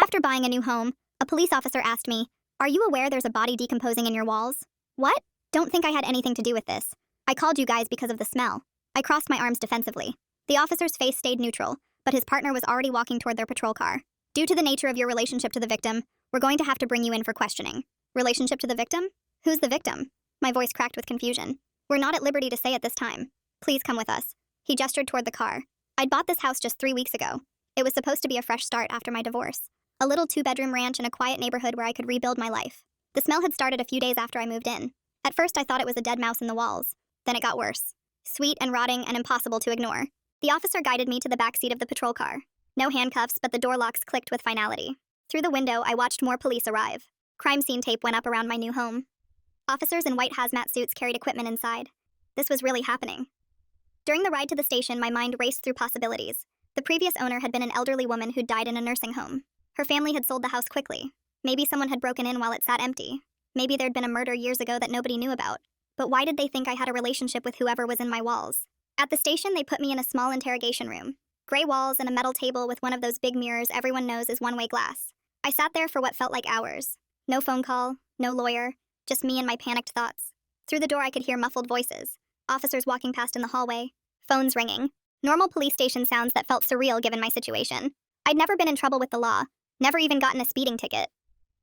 After buying a new home, a police officer asked me, "Are you aware there's a body decomposing in your walls?" What? Don't think I had anything to do with this. I called you guys because of the smell. I crossed my arms defensively. The officer's face stayed neutral, but his partner was already walking toward their patrol car. Due to the nature of your relationship to the victim, we're going to have to bring you in for questioning. Relationship to the victim? Who's the victim? My voice cracked with confusion. We're not at liberty to say at this time. Please come with us. He gestured toward the car. I'd bought this house just 3 weeks ago. It was supposed to be a fresh start after my divorce. A little 2-bedroom ranch in a quiet neighborhood where I could rebuild my life. The smell had started a few days after I moved in. At first I thought it was a dead mouse in the walls. Then it got worse. Sweet and rotting and impossible to ignore. The officer guided me to the back seat of the patrol car. No handcuffs, but the door locks clicked with finality. Through the window, I watched more police arrive. Crime scene tape went up around my new home. Officers in white hazmat suits carried equipment inside. This was really happening. During the ride to the station, my mind raced through possibilities. The previous owner had been an elderly woman who'd died in a nursing home. Her family had sold the house quickly. Maybe someone had broken in while it sat empty. Maybe there'd been a murder years ago that nobody knew about. But why did they think I had a relationship with whoever was in my walls? At the station, they put me in a small interrogation room. Gray walls and a metal table with one of those big mirrors everyone knows is one-way glass. I sat there for what felt like hours. No phone call, no lawyer, just me and my panicked thoughts. Through the door, I could hear muffled voices. Officers walking past in the hallway. Phones ringing. Normal police station sounds that felt surreal given my situation. I'd never been in trouble with the law. Never even gotten a speeding ticket.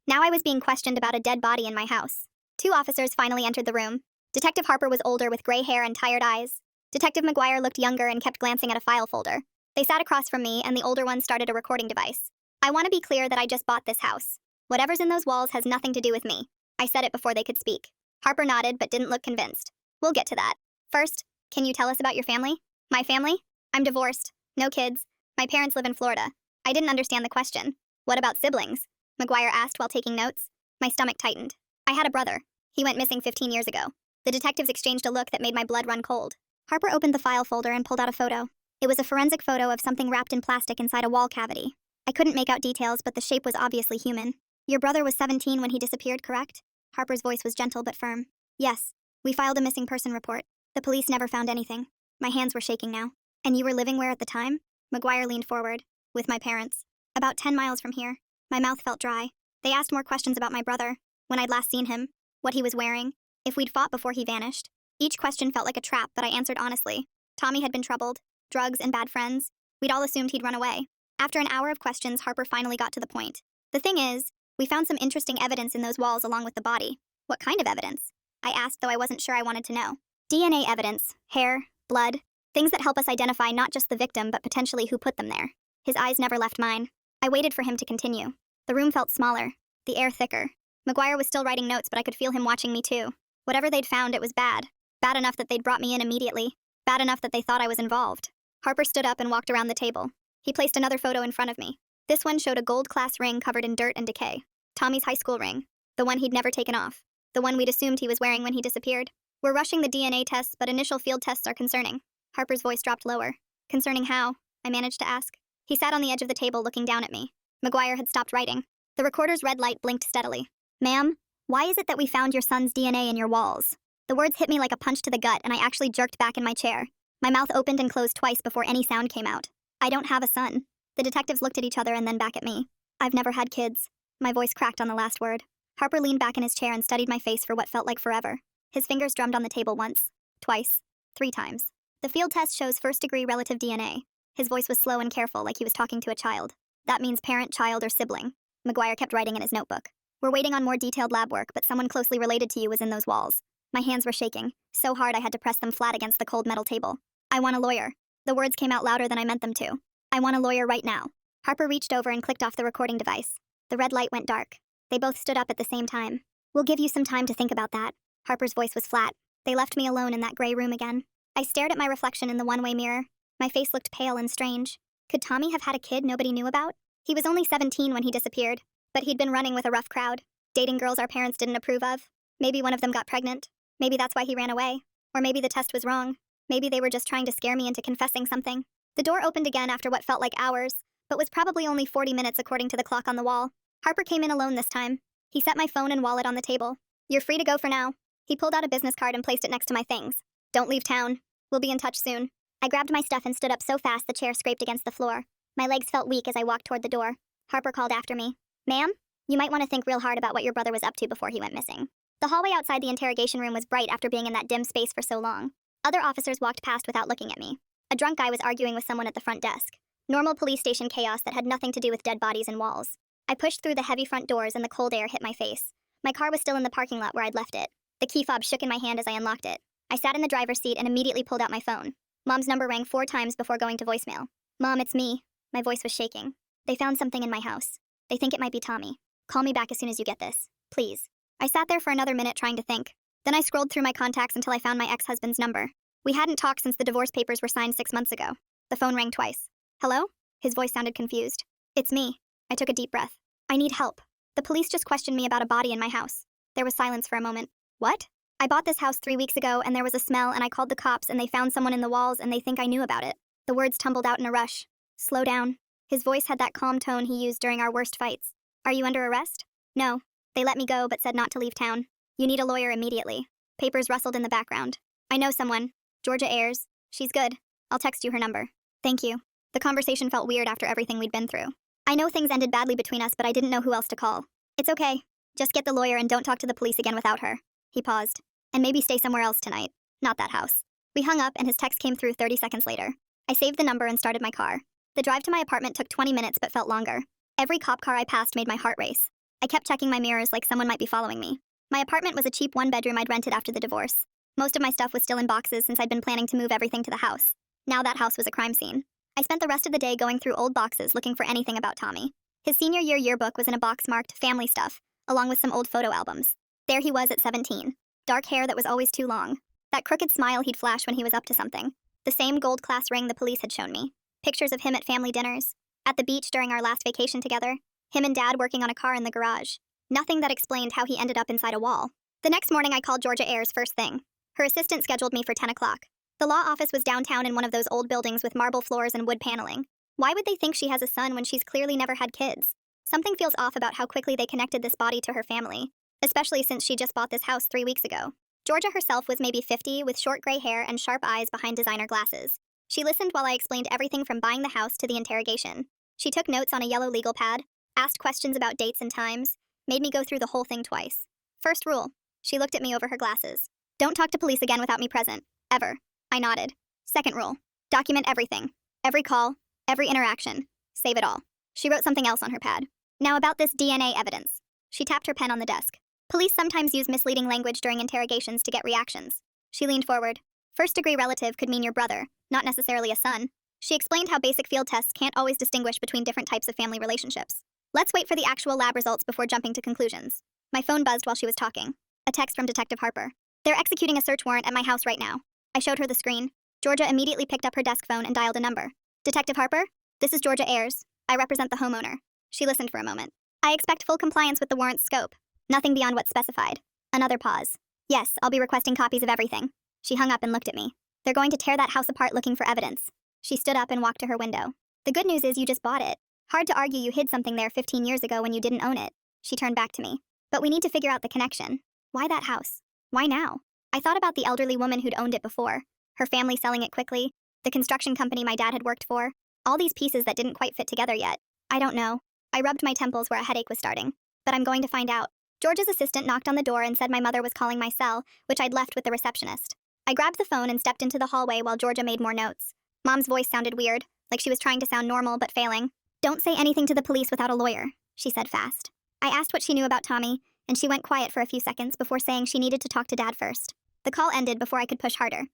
Now I was being questioned about a dead body in my house. 2 officers finally entered the room. Detective Harper was older with gray hair and tired eyes. Detective McGuire looked younger and kept glancing at a file folder. They sat across from me, and the older one started a recording device. I want to be clear that I just bought this house. Whatever's in those walls has nothing to do with me. I said it before they could speak. Harper nodded but didn't look convinced. We'll get to that. First, can you tell us about your family? My family? I'm divorced. No kids. My parents live in Florida. I didn't understand the question. What about siblings? McGuire asked while taking notes. My stomach tightened. I had a brother. He went missing 15 years ago. The detectives exchanged a look that made my blood run cold. Harper opened the file folder and pulled out a photo. It was a forensic photo of something wrapped in plastic inside a wall cavity. I couldn't make out details, but the shape was obviously human. Your brother was 17 when he disappeared, correct? Harper's voice was gentle but firm. Yes. We filed a missing person report. The police never found anything. My hands were shaking now. And you were living where at the time? McGuire leaned forward. With my parents. About 10 miles from here. My mouth felt dry. They asked more questions about my brother. When I'd last seen him. What he was wearing. If we'd fought before he vanished. Each question felt like a trap, but I answered honestly. Tommy had been troubled. Drugs and bad friends. We'd all assumed he'd run away. After an hour of questions, Harper finally got to the point. The thing is, we found some interesting evidence in those walls along with the body. What kind of evidence? I asked, though I wasn't sure I wanted to know. DNA evidence. Hair. Blood. Things that help us identify not just the victim, but potentially who put them there. His eyes never left mine. I waited for him to continue. The room felt smaller. The air thicker. McGuire was still writing notes, but I could feel him watching me too. Whatever they'd found, it was bad. Bad enough that they'd brought me in immediately. Bad enough that they thought I was involved. Harper stood up and walked around the table. He placed another photo in front of me. This one showed a gold-class ring covered in dirt and decay. Tommy's high school ring. The one he'd never taken off. The one we'd assumed he was wearing when he disappeared. We're rushing the DNA tests, but initial field tests are concerning. Harper's voice dropped lower. Concerning how? I managed to ask. He sat on the edge of the table looking down at me. McGuire had stopped writing. The recorder's red light blinked steadily. Ma'am, why is it that we found your son's DNA in your walls? The words hit me like a punch to the gut, and I actually jerked back in my chair. My mouth opened and closed twice before any sound came out. I don't have a son. The detectives looked at each other and then back at me. I've never had kids. My voice cracked on the last word. Harper leaned back in his chair and studied my face for what felt like forever. His fingers drummed on the table once, twice, 3 times. The field test shows first-degree relative DNA. His voice was slow and careful, like he was talking to a child. That means parent, child, or sibling. McGuire kept writing in his notebook. We're waiting on more detailed lab work, but someone closely related to you was in those walls. My hands were shaking, so hard I had to press them flat against the cold metal table. I want a lawyer. The words came out louder than I meant them to. I want a lawyer right now. Harper reached over and clicked off the recording device. The red light went dark. They both stood up at the same time. We'll give you some time to think about that. Harper's voice was flat. They left me alone in that gray room again. I stared at my reflection in the one-way mirror. My face looked pale and strange. Could Tommy have had a kid nobody knew about? He was only 17 when he disappeared, but he'd been running with a rough crowd, dating girls our parents didn't approve of. Maybe one of them got pregnant. Maybe that's why he ran away. Or maybe the test was wrong. Maybe they were just trying to scare me into confessing something. The door opened again after what felt like hours, but was probably only 40 minutes according to the clock on the wall. Harper came in alone this time. He set my phone and wallet on the table. You're free to go for now. He pulled out a business card and placed it next to my things. Don't leave town. We'll be in touch soon. I grabbed my stuff and stood up so fast the chair scraped against the floor. My legs felt weak as I walked toward the door. Harper called after me. Ma'am, you might want to think real hard about what your brother was up to before he went missing. The hallway outside the interrogation room was bright after being in that dim space for so long. Other officers walked past without looking at me. A drunk guy was arguing with someone at the front desk. Normal police station chaos that had nothing to do with dead bodies and walls. I pushed through the heavy front doors and the cold air hit my face. My car was still in the parking lot where I'd left it. The key fob shook in my hand as I unlocked it. I sat in the driver's seat and immediately pulled out my phone. Mom's number rang 4 times before going to voicemail. Mom, it's me. My voice was shaking. They found something in my house. They think it might be Tommy. Call me back as soon as you get this. Please. I sat there for another minute trying to think. Then I scrolled through my contacts until I found my ex-husband's number. We hadn't talked since the divorce papers were signed 6 months ago. The phone rang twice. Hello? His voice sounded confused. It's me. I took a deep breath. I need help. The police just questioned me about a body in my house. There was silence for a moment. What? I bought this house 3 weeks ago and there was a smell and I called the cops and they found someone in the walls and they think I knew about it. The words tumbled out in a rush. Slow down. His voice had that calm tone he used during our worst fights. Are you under arrest? No. They let me go but said not to leave town. You need a lawyer immediately. Papers rustled in the background. I know someone. Georgia Ayers. She's good. I'll text you her number. Thank you. The conversation felt weird after everything we'd been through. I know things ended badly between us, but I didn't know who else to call. It's okay. Just get the lawyer and don't talk to the police again without her. He paused. And maybe stay somewhere else tonight. Not that house. We hung up and his text came through 30 seconds later. I saved the number and started my car. The drive to my apartment took 20 minutes but felt longer. Every cop car I passed made my heart race. I kept checking my mirrors like someone might be following me. My apartment was a cheap 1-bedroom I'd rented after the divorce. Most of my stuff was still in boxes since I'd been planning to move everything to the house. Now that house was a crime scene. I spent the rest of the day going through old boxes looking for anything about Tommy. His senior year yearbook was in a box marked family stuff, along with some old photo albums. There he was at 17. Dark hair that was always too long. That crooked smile he'd flash when he was up to something. The same gold class ring the police had shown me. Pictures of him at family dinners. At the beach during our last vacation together. Him and Dad working on a car in the garage. Nothing that explained how he ended up inside a wall. The next morning I called Georgia Ayers first thing. Her assistant scheduled me for 10 o'clock. The law office was downtown in one of those old buildings with marble floors and wood paneling. Why would they think she has a son when she's clearly never had kids? Something feels off about how quickly they connected this body to her family, especially since she just bought this house 3 weeks ago. Georgia herself was maybe 50 with short gray hair and sharp eyes behind designer glasses. She listened while I explained everything from buying the house to the interrogation. She took notes on a yellow legal pad, asked questions about dates and times, made me go through the whole thing twice. First rule. She looked at me over her glasses. Don't talk to police again without me present. Ever. I nodded. Second rule. Document everything. Every call, every interaction. Save it all. She wrote something else on her pad. Now about this DNA evidence. She tapped her pen on the desk. Police sometimes use misleading language during interrogations to get reactions. She leaned forward. First-degree relative could mean your brother, not necessarily a son. She explained how basic field tests can't always distinguish between different types of family relationships. Let's wait for the actual lab results before jumping to conclusions. My phone buzzed while she was talking. A text from Detective Harper. They're executing a search warrant at my house right now. I showed her the screen. Georgia immediately picked up her desk phone and dialed a number. Detective Harper? This is Georgia Ayers. I represent the homeowner. She listened for a moment. I expect full compliance with the warrant's scope. Nothing beyond what's specified. Another pause. Yes, I'll be requesting copies of everything. She hung up and looked at me. They're going to tear that house apart looking for evidence. She stood up and walked to her window. The good news is you just bought it. Hard to argue you hid something there 15 years ago when you didn't own it. She turned back to me. But we need to figure out the connection. Why that house? Why now? I thought about the elderly woman who'd owned it before. Her family selling it quickly. The construction company my dad had worked for. All these pieces that didn't quite fit together yet. I don't know. I rubbed my temples where a headache was starting. But I'm going to find out. George's assistant knocked on the door and said my mother was calling my cell, which I'd left with the receptionist. I grabbed the phone and stepped into the hallway while Georgia made more notes. Mom's voice sounded weird, like she was trying to sound normal but failing. Don't say anything to the police without a lawyer, she said fast. I asked what she knew about Tommy, and she went quiet for a few seconds before saying she needed to talk to Dad first. The call ended before I could push harder.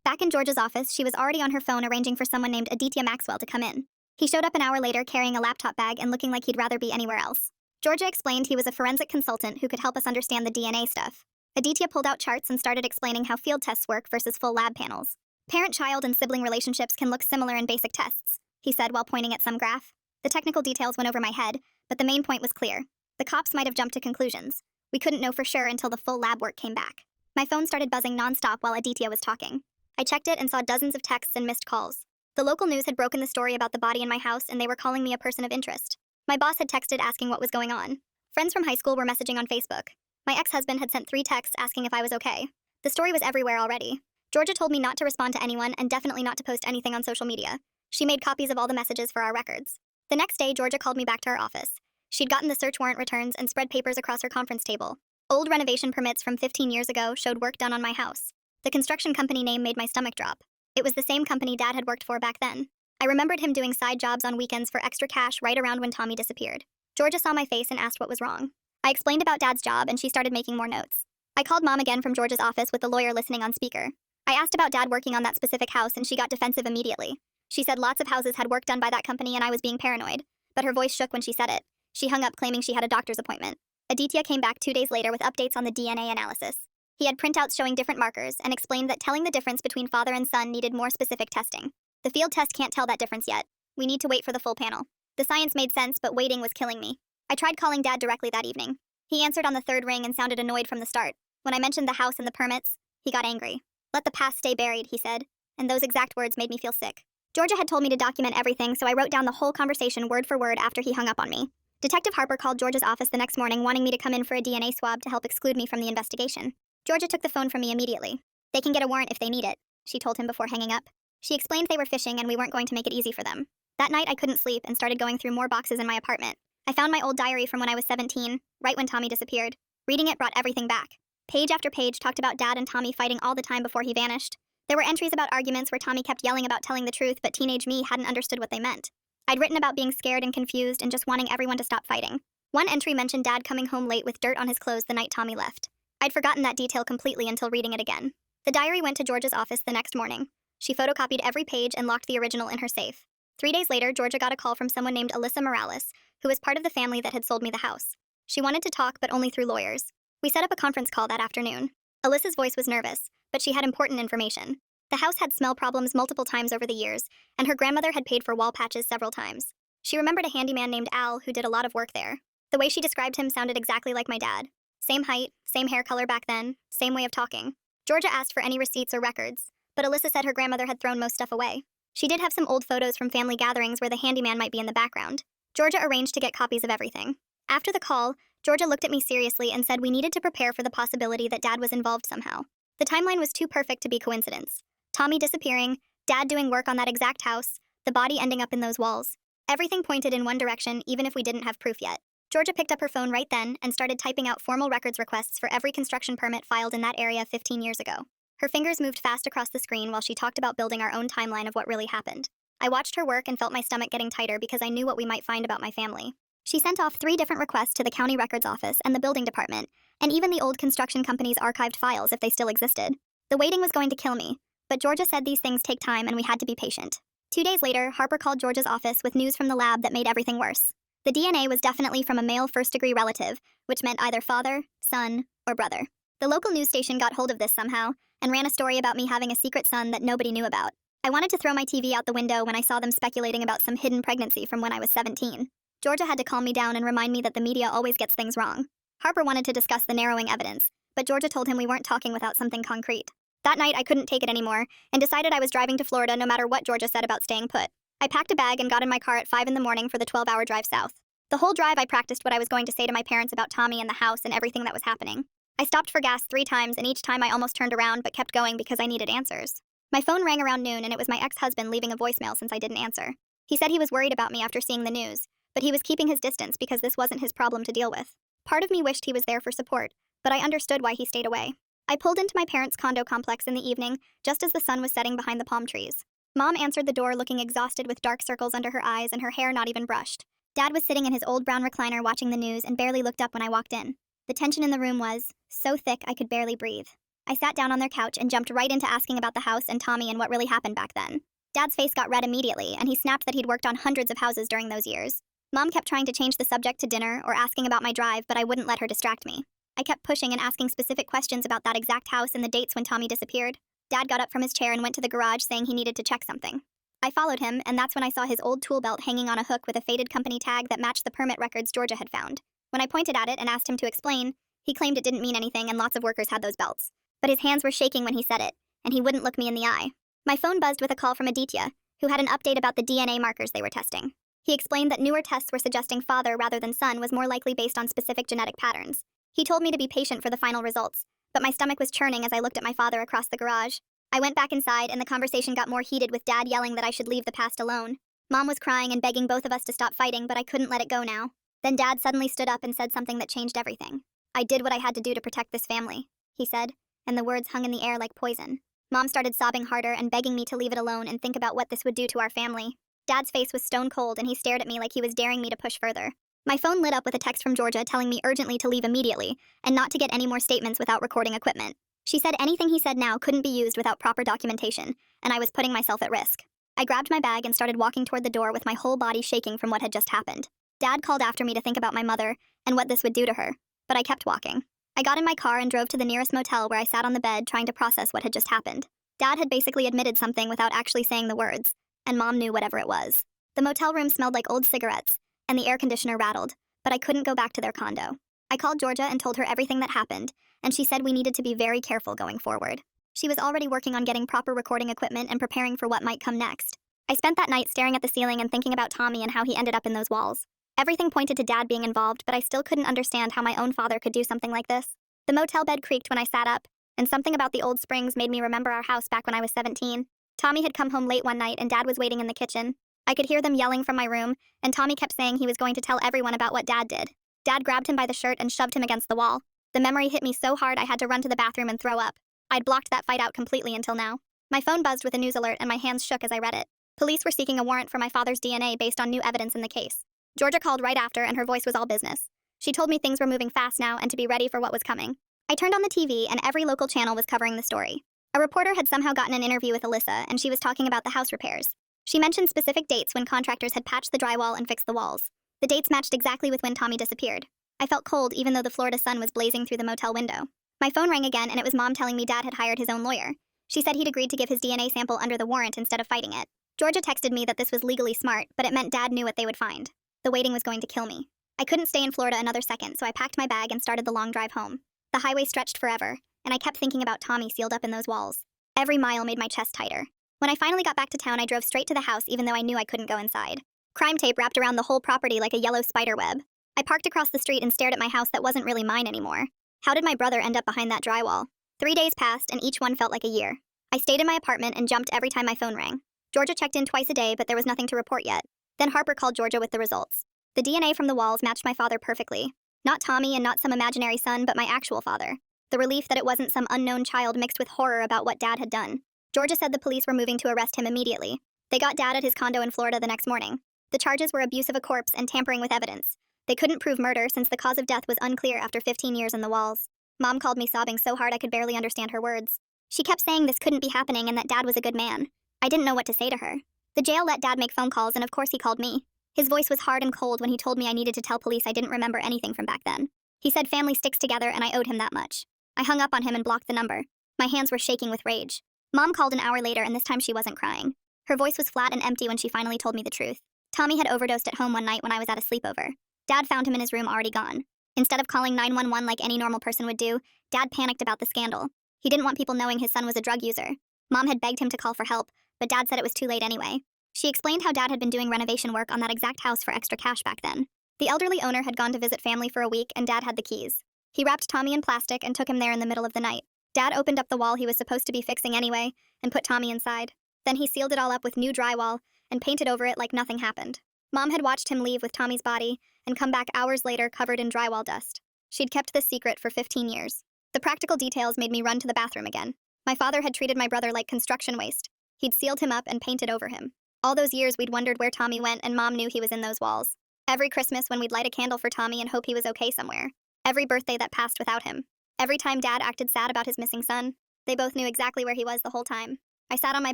Back in Georgia's office, she was already on her phone arranging for someone named Aditya Maxwell to come in. He showed up an hour later carrying a laptop bag and looking like he'd rather be anywhere else. Georgia explained he was a forensic consultant who could help us understand the DNA stuff. Aditya pulled out charts and started explaining how field tests work versus full lab panels. Parent-child and sibling relationships can look similar in basic tests, he said while pointing at some graph. The technical details went over my head, but the main point was clear. The cops might have jumped to conclusions. We couldn't know for sure until the full lab work came back. My phone started buzzing nonstop while Aditya was talking. I checked it and saw dozens of texts and missed calls. The local news had broken the story about the body in my house and they were calling me a person of interest. My boss had texted asking what was going on. Friends from high school were messaging on Facebook. My ex-husband had sent 3 texts asking if I was okay. The story was everywhere already. Georgia told me not to respond to anyone and definitely not to post anything on social media. She made copies of all the messages for our records. The next day, Georgia called me back to her office. She'd gotten the search warrant returns and spread papers across her conference table. Old renovation permits from 15 years ago showed work done on my house. The construction company name made my stomach drop. It was the same company Dad had worked for back then. I remembered him doing side jobs on weekends for extra cash right around when Tommy disappeared. Georgia saw my face and asked what was wrong. I explained about Dad's job and she started making more notes. I called Mom again from Georgia's office with the lawyer listening on speaker. I asked about Dad working on that specific house and she got defensive immediately. She said lots of houses had work done by that company and I was being paranoid. But her voice shook when she said it. She hung up claiming she had a doctor's appointment. Aditya came back 2 days later with updates on the DNA analysis. He had printouts showing different markers and explained that telling the difference between father and son needed more specific testing. The field test can't tell that difference yet. We need to wait for the full panel. The science made sense, but waiting was killing me. I tried calling Dad directly that evening. He answered on the third ring and sounded annoyed from the start. When I mentioned the house and the permits, he got angry. "Let the past stay buried," he said, and those exact words made me feel sick. Georgia had told me to document everything, so I wrote down the whole conversation word for word after he hung up on me. Detective Harper called Georgia's office the next morning wanting me to come in for a DNA swab to help exclude me from the investigation. Georgia took the phone from me immediately. "They can get a warrant if they need it," she told him before hanging up. She explained they were fishing and we weren't going to make it easy for them. That night I couldn't sleep and started going through more boxes in my apartment. I found my old diary from when I was 17, right when Tommy disappeared. Reading it brought everything back. Page after page talked about Dad and Tommy fighting all the time before he vanished. There were entries about arguments where Tommy kept yelling about telling the truth, but teenage me hadn't understood what they meant. I'd written about being scared and confused and just wanting everyone to stop fighting. One entry mentioned Dad coming home late with dirt on his clothes the night Tommy left. I'd forgotten that detail completely until reading it again. The diary went to Georgia's office the next morning. She photocopied every page and locked the original in her safe. 3 days later, Georgia got a call from someone named Alyssa Morales, who was part of the family that had sold me the house. She wanted to talk, but only through lawyers. We set up a conference call that afternoon. Alyssa's voice was nervous, but she had important information. The house had smell problems multiple times over the years, and her grandmother had paid for wall patches several times. She remembered a handyman named Al who did a lot of work there. The way she described him sounded exactly like my dad. Same height, same hair color back then, same way of talking. Georgia asked for any receipts or records, but Alyssa said her grandmother had thrown most stuff away. She did have some old photos from family gatherings where the handyman might be in the background. Georgia arranged to get copies of everything. After the call, Georgia looked at me seriously and said we needed to prepare for the possibility that Dad was involved somehow. The timeline was too perfect to be coincidence. Tommy disappearing, Dad doing work on that exact house, the body ending up in those walls. Everything pointed in one direction, even if we didn't have proof yet. Georgia picked up her phone right then and started typing out formal records requests for every construction permit filed in that area 15 years ago. Her fingers moved fast across the screen while she talked about building our own timeline of what really happened. I watched her work and felt my stomach getting tighter because I knew what we might find about my family. She sent off 3 different requests to the county records office and the building department, and even the old construction company's archived files if they still existed. The waiting was going to kill me, but Georgia said these things take time and we had to be patient. 2 days later, Harper called Georgia's office with news from the lab that made everything worse. The DNA was definitely from a male first-degree relative, which meant either father, son, or brother. The local news station got hold of this somehow and ran a story about me having a secret son that nobody knew about. I wanted to throw my TV out the window when I saw them speculating about some hidden pregnancy from when I was 17. Georgia had to calm me down and remind me that the media always gets things wrong. Harper wanted to discuss the narrowing evidence, but Georgia told him we weren't talking without something concrete. That night, I couldn't take it anymore and decided I was driving to Florida no matter what Georgia said about staying put. I packed a bag and got in my car at 5 in the morning for the 12-hour drive south. The whole drive, I practiced what I was going to say to my parents about Tommy and the house and everything that was happening. I stopped for gas 3 times, and each time I almost turned around but kept going because I needed answers. My phone rang around noon, and it was my ex-husband leaving a voicemail since I didn't answer. He said he was worried about me after seeing the news, but he was keeping his distance because this wasn't his problem to deal with. Part of me wished he was there for support, but I understood why he stayed away. I pulled into my parents' condo complex in the evening, just as the sun was setting behind the palm trees. Mom answered the door looking exhausted with dark circles under her eyes and her hair not even brushed. Dad was sitting in his old brown recliner watching the news and barely looked up when I walked in. The tension in the room was so thick I could barely breathe. I sat down on their couch and jumped right into asking about the house and Tommy and what really happened back then. Dad's face got red immediately, and he snapped that he'd worked on hundreds of houses during those years. Mom kept trying to change the subject to dinner or asking about my drive, but I wouldn't let her distract me. I kept pushing and asking specific questions about that exact house and the dates when Tommy disappeared. Dad got up from his chair and went to the garage saying he needed to check something. I followed him, and that's when I saw his old tool belt hanging on a hook with a faded company tag that matched the permit records Georgia had found. When I pointed at it and asked him to explain, he claimed it didn't mean anything and lots of workers had those belts. But his hands were shaking when he said it, and he wouldn't look me in the eye. My phone buzzed with a call from Aditya, who had an update about the DNA markers they were testing. He explained that newer tests were suggesting father rather than son was more likely based on specific genetic patterns. He told me to be patient for the final results, but my stomach was churning as I looked at my father across the garage. I went back inside, and the conversation got more heated with Dad yelling that I should leave the past alone. Mom was crying and begging both of us to stop fighting, but I couldn't let it go now. Then Dad suddenly stood up and said something that changed everything. "I did what I had to do to protect this family," he said, and the words hung in the air like poison. Mom started sobbing harder and begging me to leave it alone and think about what this would do to our family. Dad's face was stone cold and he stared at me like he was daring me to push further. My phone lit up with a text from Georgia telling me urgently to leave immediately and not to get any more statements without recording equipment. She said anything he said now couldn't be used without proper documentation, and I was putting myself at risk. I grabbed my bag and started walking toward the door with my whole body shaking from what had just happened. Dad called after me to think about my mother and what this would do to her, but I kept walking. I got in my car and drove to the nearest motel where I sat on the bed trying to process what had just happened. Dad had basically admitted something without actually saying the words, and Mom knew whatever it was. The motel room smelled like old cigarettes, and the air conditioner rattled, but I couldn't go back to their condo. I called Georgia and told her everything that happened, and she said we needed to be very careful going forward. She was already working on getting proper recording equipment and preparing for what might come next. I spent that night staring at the ceiling and thinking about Tommy and how he ended up in those walls. Everything pointed to Dad being involved, but I still couldn't understand how my own father could do something like this. The motel bed creaked when I sat up, and something about the old springs made me remember our house back when I was 17. Tommy had come home late one night and Dad was waiting in the kitchen. I could hear them yelling from my room, and Tommy kept saying he was going to tell everyone about what Dad did. Dad grabbed him by the shirt and shoved him against the wall. The memory hit me so hard I had to run to the bathroom and throw up. I'd blocked that fight out completely until now. My phone buzzed with a news alert and my hands shook as I read it. Police were seeking a warrant for my father's DNA based on new evidence in the case. Georgia called right after and her voice was all business. She told me things were moving fast now and to be ready for what was coming. I turned on the TV and every local channel was covering the story. A reporter had somehow gotten an interview with Alyssa and she was talking about the house repairs. She mentioned specific dates when contractors had patched the drywall and fixed the walls. The dates matched exactly with when Tommy disappeared. I felt cold even though the Florida sun was blazing through the motel window. My phone rang again and it was Mom telling me Dad had hired his own lawyer. She said he'd agreed to give his DNA sample under the warrant instead of fighting it. Georgia texted me that this was legally smart, but it meant Dad knew what they would find. The waiting was going to kill me. I couldn't stay in Florida another second, so I packed my bag and started the long drive home. The highway stretched forever, and I kept thinking about Tommy sealed up in those walls. Every mile made my chest tighter. When I finally got back to town, I drove straight to the house even though I knew I couldn't go inside. Crime tape wrapped around the whole property like a yellow spider web. I parked across the street and stared at my house that wasn't really mine anymore. How did my brother end up behind that drywall? 3 days passed, and each one felt like a year. I stayed in my apartment and jumped every time my phone rang. Georgia checked in twice a day, but there was nothing to report yet. Then Harper called Georgia with the results. The DNA from the walls matched my father perfectly. Not Tommy and not some imaginary son, but my actual father. The relief that it wasn't some unknown child mixed with horror about what Dad had done. Georgia said the police were moving to arrest him immediately. They got Dad at his condo in Florida the next morning. The charges were abuse of a corpse and tampering with evidence. They couldn't prove murder since the cause of death was unclear after 15 years in the walls. Mom called me sobbing so hard I could barely understand her words. She kept saying this couldn't be happening and that Dad was a good man. I didn't know what to say to her. The jail let Dad make phone calls and of course he called me. His voice was hard and cold when he told me I needed to tell police I didn't remember anything from back then. He said family sticks together and I owed him that much. I hung up on him and blocked the number. My hands were shaking with rage. Mom called an hour later and this time she wasn't crying. Her voice was flat and empty when she finally told me the truth. Tommy had overdosed at home one night when I was at a sleepover. Dad found him in his room already gone. Instead of calling 911 like any normal person would do, Dad panicked about the scandal. He didn't want people knowing his son was a drug user. Mom had begged him to call for help, but Dad said it was too late anyway. She explained how Dad had been doing renovation work on that exact house for extra cash back then. The elderly owner had gone to visit family for a week and Dad had the keys. He wrapped Tommy in plastic and took him there in the middle of the night. Dad opened up the wall he was supposed to be fixing anyway and put Tommy inside. Then he sealed it all up with new drywall and painted over it like nothing happened. Mom had watched him leave with Tommy's body and come back hours later covered in drywall dust. She'd kept this secret for 15 years. The practical details made me run to the bathroom again. My father had treated my brother like construction waste. He'd sealed him up and painted over him. All those years we'd wondered where Tommy went and Mom knew he was in those walls. Every Christmas when we'd light a candle for Tommy and hope he was okay somewhere. Every birthday that passed without him. Every time Dad acted sad about his missing son. They both knew exactly where he was the whole time. I sat on my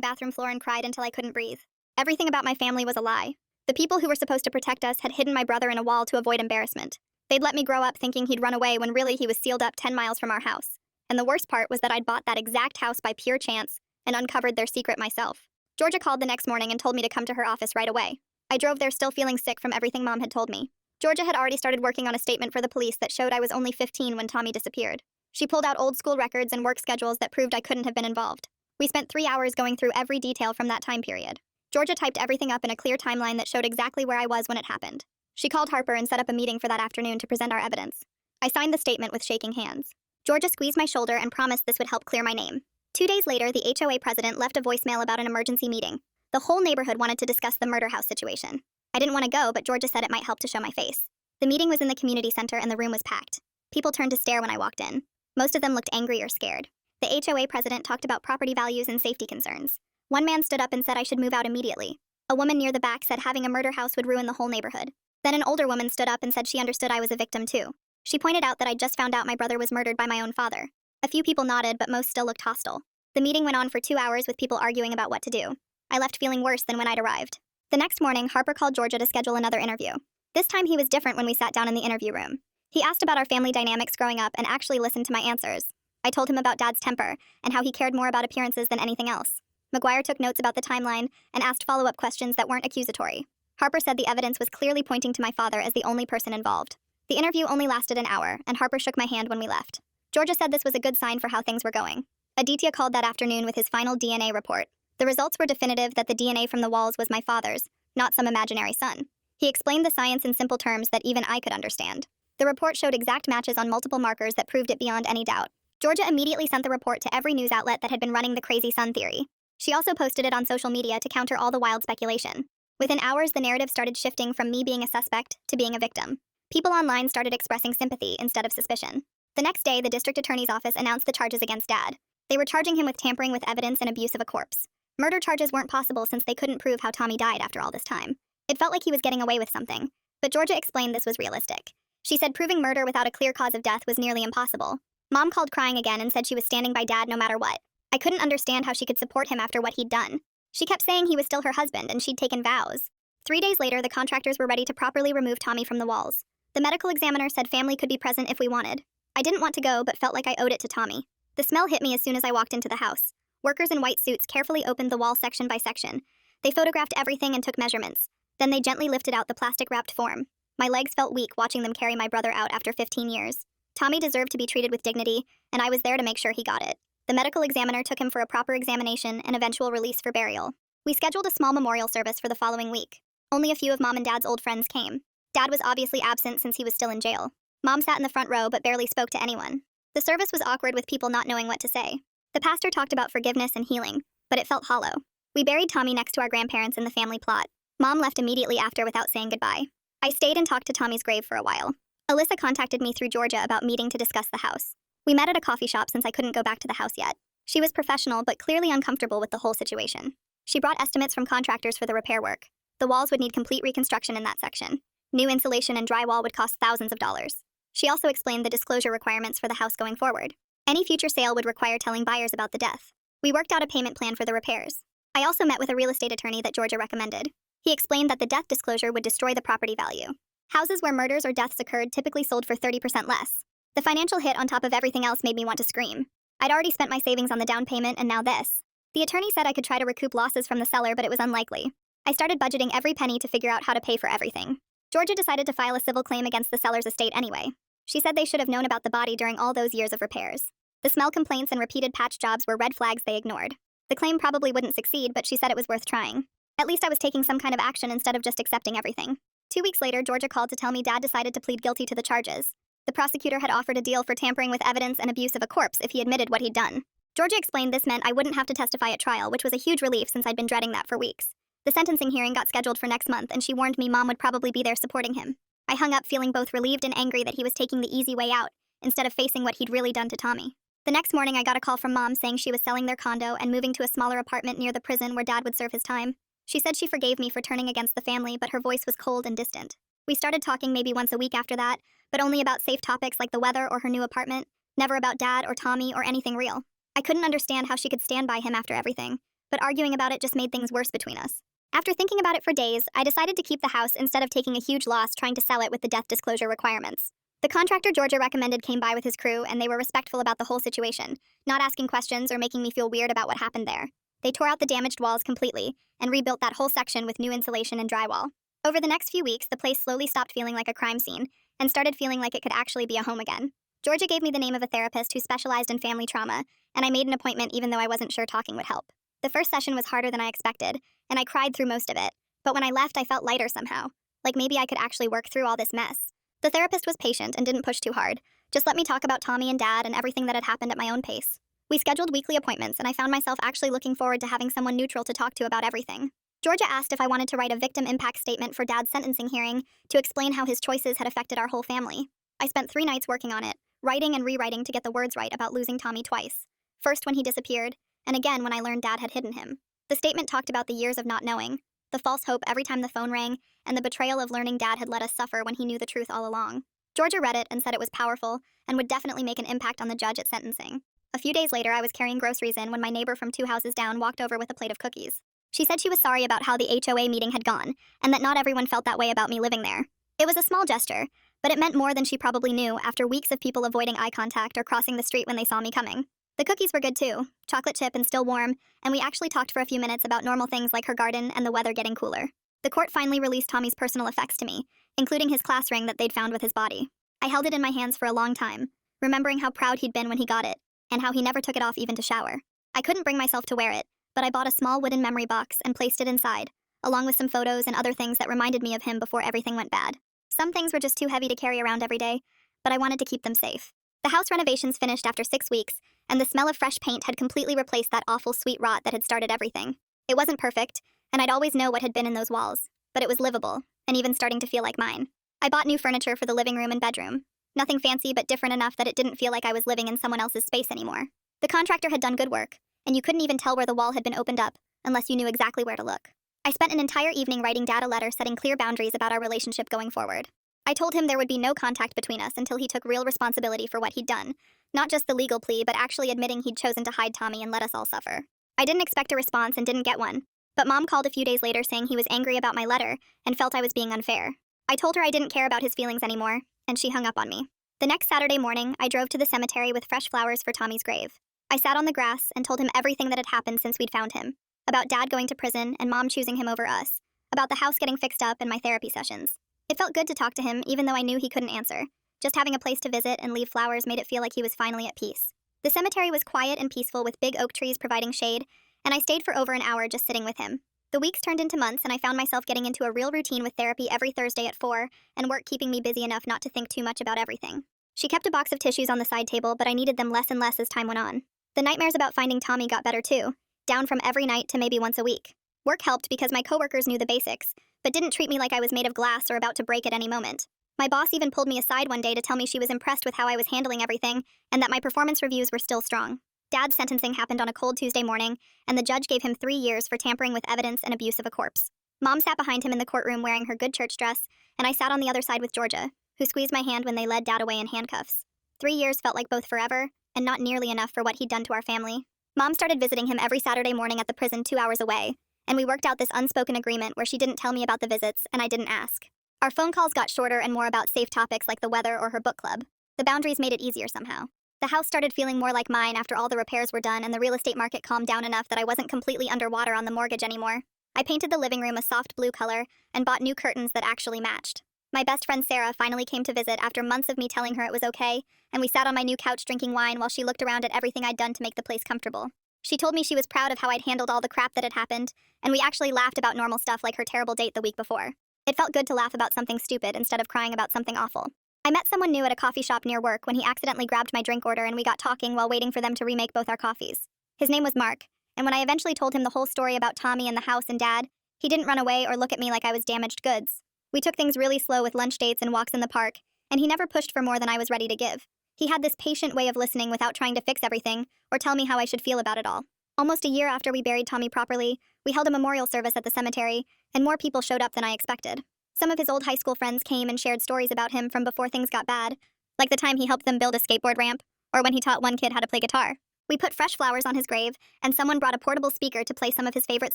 bathroom floor and cried until I couldn't breathe. Everything about my family was a lie. The people who were supposed to protect us had hidden my brother in a wall to avoid embarrassment. They'd let me grow up thinking he'd run away when really he was sealed up 10 miles from our house. And the worst part was that I'd bought that exact house by pure chance and uncovered their secret myself. Georgia called the next morning and told me to come to her office right away. I drove there still feeling sick from everything Mom had told me. Georgia had already started working on a statement for the police that showed I was only 15 when Tommy disappeared. She pulled out old school records and work schedules that proved I couldn't have been involved. We spent 3 hours going through every detail from that time period. Georgia typed everything up in a clear timeline that showed exactly where I was when it happened. She called Harper and set up a meeting for that afternoon to present our evidence. I signed the statement with shaking hands. Georgia squeezed my shoulder and promised this would help clear my name. 2 days later, the HOA president left a voicemail about an emergency meeting. The whole neighborhood wanted to discuss the murder house situation. I didn't want to go, but Georgia said it might help to show my face. The meeting was in the community center and the room was packed. People turned to stare when I walked in. Most of them looked angry or scared. The HOA president talked about property values and safety concerns. One man stood up and said I should move out immediately. A woman near the back said having a murder house would ruin the whole neighborhood. Then an older woman stood up and said she understood I was a victim too. She pointed out that I'd just found out my brother was murdered by my own father. A few people nodded, but most still looked hostile. The meeting went on for 2 hours with people arguing about what to do. I left feeling worse than when I'd arrived. The next morning, Harper called Georgia to schedule another interview. This time he was different when we sat down in the interview room. He asked about our family dynamics growing up and actually listened to my answers. I told him about Dad's temper and how he cared more about appearances than anything else. McGuire took notes about the timeline and asked follow-up questions that weren't accusatory. Harper said the evidence was clearly pointing to my father as the only person involved. The interview only lasted an hour, and Harper shook my hand when we left. Georgia said this was a good sign for how things were going. Aditya called that afternoon with his final DNA report. The results were definitive that the DNA from the walls was my father's, not some imaginary son. He explained the science in simple terms that even I could understand. The report showed exact matches on multiple markers that proved it beyond any doubt. Georgia immediately sent the report to every news outlet that had been running the crazy son theory. She also posted it on social media to counter all the wild speculation. Within hours, the narrative started shifting from me being a suspect to being a victim. People online started expressing sympathy instead of suspicion. The next day, the district attorney's office announced the charges against Dad. They were charging him with tampering with evidence and abuse of a corpse. Murder charges weren't possible since they couldn't prove how Tommy died after all this time. It felt like he was getting away with something, but Georgia explained this was realistic. She said proving murder without a clear cause of death was nearly impossible. Mom called crying again and said she was standing by Dad no matter what. I couldn't understand how she could support him after what he'd done. She kept saying he was still her husband and she'd taken vows. 3 days later, the contractors were ready to properly remove Tommy from the walls. The medical examiner said family could be present if we wanted. I didn't want to go, but felt like I owed it to Tommy. The smell hit me as soon as I walked into the house. Workers in white suits carefully opened the wall section by section. They photographed everything and took measurements. Then they gently lifted out the plastic-wrapped form. My legs felt weak watching them carry my brother out after 15 years. Tommy deserved to be treated with dignity, and I was there to make sure he got it. The medical examiner took him for a proper examination and eventual release for burial. We scheduled a small memorial service for the following week. Only a few of Mom and Dad's old friends came. Dad was obviously absent since he was still in jail. Mom sat in the front row but barely spoke to anyone. The service was awkward with people not knowing what to say. The pastor talked about forgiveness and healing, but it felt hollow. We buried Tommy next to our grandparents in the family plot. Mom left immediately after without saying goodbye. I stayed and talked to Tommy's grave for a while. Alyssa contacted me through Georgia about meeting to discuss the house. We met at a coffee shop since I couldn't go back to the house yet. She was professional but clearly uncomfortable with the whole situation. She brought estimates from contractors for the repair work. The walls would need complete reconstruction in that section. New insulation and drywall would cost thousands of dollars. She also explained the disclosure requirements for the house going forward. Any future sale would require telling buyers about the death. We worked out a payment plan for the repairs. I also met with a real estate attorney that Georgia recommended. He explained that the death disclosure would destroy the property value. Houses where murders or deaths occurred typically sold for 30% less. The financial hit on top of everything else made me want to scream. I'd already spent my savings on the down payment and now this. The attorney said I could try to recoup losses from the seller, but it was unlikely. I started budgeting every penny to figure out how to pay for everything. Georgia decided to file a civil claim against the seller's estate anyway. She said they should have known about the body during all those years of repairs. The smell complaints and repeated patch jobs were red flags they ignored. The claim probably wouldn't succeed, but she said it was worth trying. At least I was taking some kind of action instead of just accepting everything. 2 weeks later, Georgia called to tell me Dad decided to plead guilty to the charges. The prosecutor had offered a deal for tampering with evidence and abuse of a corpse if he admitted what he'd done. Georgia explained this meant I wouldn't have to testify at trial, which was a huge relief since I'd been dreading that for weeks. The sentencing hearing got scheduled for next month, and she warned me Mom would probably be there supporting him. I hung up feeling both relieved and angry that he was taking the easy way out, instead of facing what he'd really done to Tommy. The next morning, I got a call from Mom saying she was selling their condo and moving to a smaller apartment near the prison where Dad would serve his time. She said she forgave me for turning against the family, but her voice was cold and distant. We started talking maybe once a week after that, but only about safe topics like the weather or her new apartment, never about Dad or Tommy or anything real. I couldn't understand how she could stand by him after everything, but arguing about it just made things worse between us. After thinking about it for days, I decided to keep the house instead of taking a huge loss trying to sell it with the death disclosure requirements. The contractor Georgia recommended came by with his crew, and they were respectful about the whole situation, not asking questions or making me feel weird about what happened there. They tore out the damaged walls completely and rebuilt that whole section with new insulation and drywall. Over the next few weeks, the place slowly stopped feeling like a crime scene and started feeling like it could actually be a home again. Georgia gave me the name of a therapist who specialized in family trauma, and I made an appointment even though I wasn't sure talking would help. The first session was harder than I expected, and I cried through most of it, but when I left, I felt lighter somehow, like maybe I could actually work through all this mess. The therapist was patient and didn't push too hard, just let me talk about Tommy and Dad and everything that had happened at my own pace. We scheduled weekly appointments, and I found myself actually looking forward to having someone neutral to talk to about everything. Georgia asked if I wanted to write a victim impact statement for Dad's sentencing hearing to explain how his choices had affected our whole family. I spent 3 nights working on it, writing and rewriting to get the words right about losing Tommy twice. First when he disappeared, and again when I learned Dad had hidden him. The statement talked about the years of not knowing, the false hope every time the phone rang, and the betrayal of learning Dad had let us suffer when he knew the truth all along. Georgia read it and said it was powerful and would definitely make an impact on the judge at sentencing. A few days later, I was carrying groceries in when my neighbor from 2 houses down walked over with a plate of cookies. She said she was sorry about how the HOA meeting had gone, and that not everyone felt that way about me living there. It was a small gesture, but it meant more than she probably knew after weeks of people avoiding eye contact or crossing the street when they saw me coming. The cookies were good too, chocolate chip and still warm, and we actually talked for a few minutes about normal things like her garden and the weather getting cooler. The court finally released Tommy's personal effects to me, including his class ring that they'd found with his body. I held it in my hands for a long time, remembering how proud he'd been when he got it, and how he never took it off even to shower. I couldn't bring myself to wear it, but I bought a small wooden memory box and placed it inside, along with some photos and other things that reminded me of him before everything went bad. Some things were just too heavy to carry around every day, but I wanted to keep them safe. The house renovations finished after 6 weeks, and the smell of fresh paint had completely replaced that awful sweet rot that had started everything. It wasn't perfect, and I'd always know what had been in those walls, but it was livable, and even starting to feel like mine. I bought new furniture for the living room and bedroom. Nothing fancy, but different enough that it didn't feel like I was living in someone else's space anymore. The contractor had done good work, and you couldn't even tell where the wall had been opened up, unless you knew exactly where to look. I spent an entire evening writing Dad a letter setting clear boundaries about our relationship going forward. I told him there would be no contact between us until he took real responsibility for what he'd done, not just the legal plea, but actually admitting he'd chosen to hide Tommy and let us all suffer. I didn't expect a response and didn't get one, but Mom called a few days later saying he was angry about my letter and felt I was being unfair. I told her I didn't care about his feelings anymore, and she hung up on me. The next Saturday morning, I drove to the cemetery with fresh flowers for Tommy's grave. I sat on the grass and told him everything that had happened since we'd found him, about Dad going to prison and Mom choosing him over us, about the house getting fixed up and my therapy sessions. It felt good to talk to him, even though I knew he couldn't answer. Just having a place to visit and leave flowers made it feel like he was finally at peace. The cemetery was quiet and peaceful with big oak trees providing shade, and I stayed for over an hour just sitting with him. The weeks turned into months, and I found myself getting into a real routine with therapy every Thursday at 4, and work keeping me busy enough not to think too much about everything. She kept a box of tissues on the side table, but I needed them less and less as time went on. The nightmares about finding Tommy got better too, down from every night to maybe once a week. Work helped because my coworkers knew the basics, but didn't treat me like I was made of glass or about to break at any moment. My boss even pulled me aside one day to tell me she was impressed with how I was handling everything, and that my performance reviews were still strong. Dad's sentencing happened on a cold Tuesday morning, and the judge gave him 3 years for tampering with evidence and abuse of a corpse. Mom sat behind him in the courtroom wearing her good church dress, and I sat on the other side with Georgia, who squeezed my hand when they led Dad away in handcuffs. 3 years felt like both forever, and not nearly enough for what he'd done to our family. Mom started visiting him every Saturday morning at the prison 2 hours away, and we worked out this unspoken agreement where she didn't tell me about the visits, and I didn't ask. Our phone calls got shorter and more about safe topics like the weather or her book club. The boundaries made it easier somehow. The house started feeling more like mine after all the repairs were done and the real estate market calmed down enough that I wasn't completely underwater on the mortgage anymore. I painted the living room a soft blue color and bought new curtains that actually matched. My best friend Sarah finally came to visit after months of me telling her it was okay, and we sat on my new couch drinking wine while she looked around at everything I'd done to make the place comfortable. She told me she was proud of how I'd handled all the crap that had happened, and we actually laughed about normal stuff like her terrible date the week before. It felt good to laugh about something stupid instead of crying about something awful. I met someone new at a coffee shop near work when he accidentally grabbed my drink order and we got talking while waiting for them to remake both our coffees. His name was Mark, and when I eventually told him the whole story about Tommy and the house and Dad, he didn't run away or look at me like I was damaged goods. We took things really slow with lunch dates and walks in the park, and he never pushed for more than I was ready to give. He had this patient way of listening without trying to fix everything or tell me how I should feel about it all. Almost a year after we buried Tommy properly, we held a memorial service at the cemetery, and more people showed up than I expected. Some of his old high school friends came and shared stories about him from before things got bad, like the time he helped them build a skateboard ramp, or when he taught one kid how to play guitar. We put fresh flowers on his grave, and someone brought a portable speaker to play some of his favorite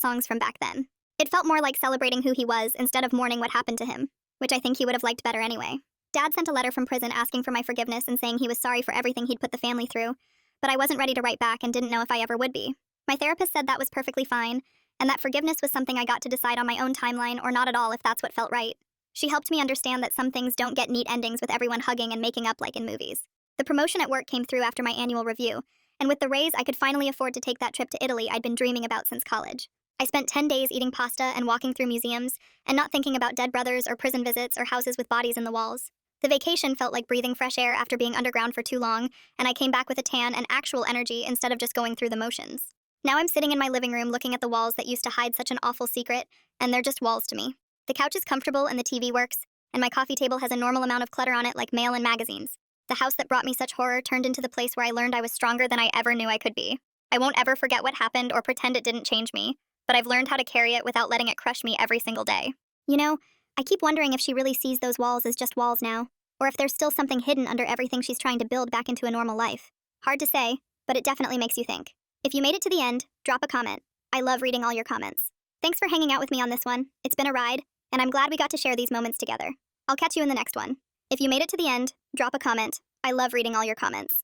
songs from back then. It felt more like celebrating who he was instead of mourning what happened to him, which I think he would have liked better anyway. Dad sent a letter from prison asking for my forgiveness and saying he was sorry for everything he'd put the family through, but I wasn't ready to write back and didn't know if I ever would be. My therapist said that was perfectly fine, and that forgiveness was something I got to decide on my own timeline or not at all if that's what felt right. She helped me understand that some things don't get neat endings with everyone hugging and making up like in movies. The promotion at work came through after my annual review, and with the raise I could finally afford to take that trip to Italy I'd been dreaming about since college. I spent 10 days eating pasta and walking through museums, and not thinking about dead brothers or prison visits or houses with bodies in the walls. The vacation felt like breathing fresh air after being underground for too long, and I came back with a tan and actual energy instead of just going through the motions. Now I'm sitting in my living room looking at the walls that used to hide such an awful secret, and they're just walls to me. The couch is comfortable and the TV works, and my coffee table has a normal amount of clutter on it like mail and magazines. The house that brought me such horror turned into the place where I learned I was stronger than I ever knew I could be. I won't ever forget what happened or pretend it didn't change me, but I've learned how to carry it without letting it crush me every single day. You know, I keep wondering if she really sees those walls as just walls now, or if there's still something hidden under everything she's trying to build back into a normal life. Hard to say, but it definitely makes you think. If you made it to the end, drop a comment. I love reading all your comments. Thanks for hanging out with me on this one. It's been a ride, and I'm glad we got to share these moments together. I'll catch you in the next one. If you made it to the end, drop a comment. I love reading all your comments.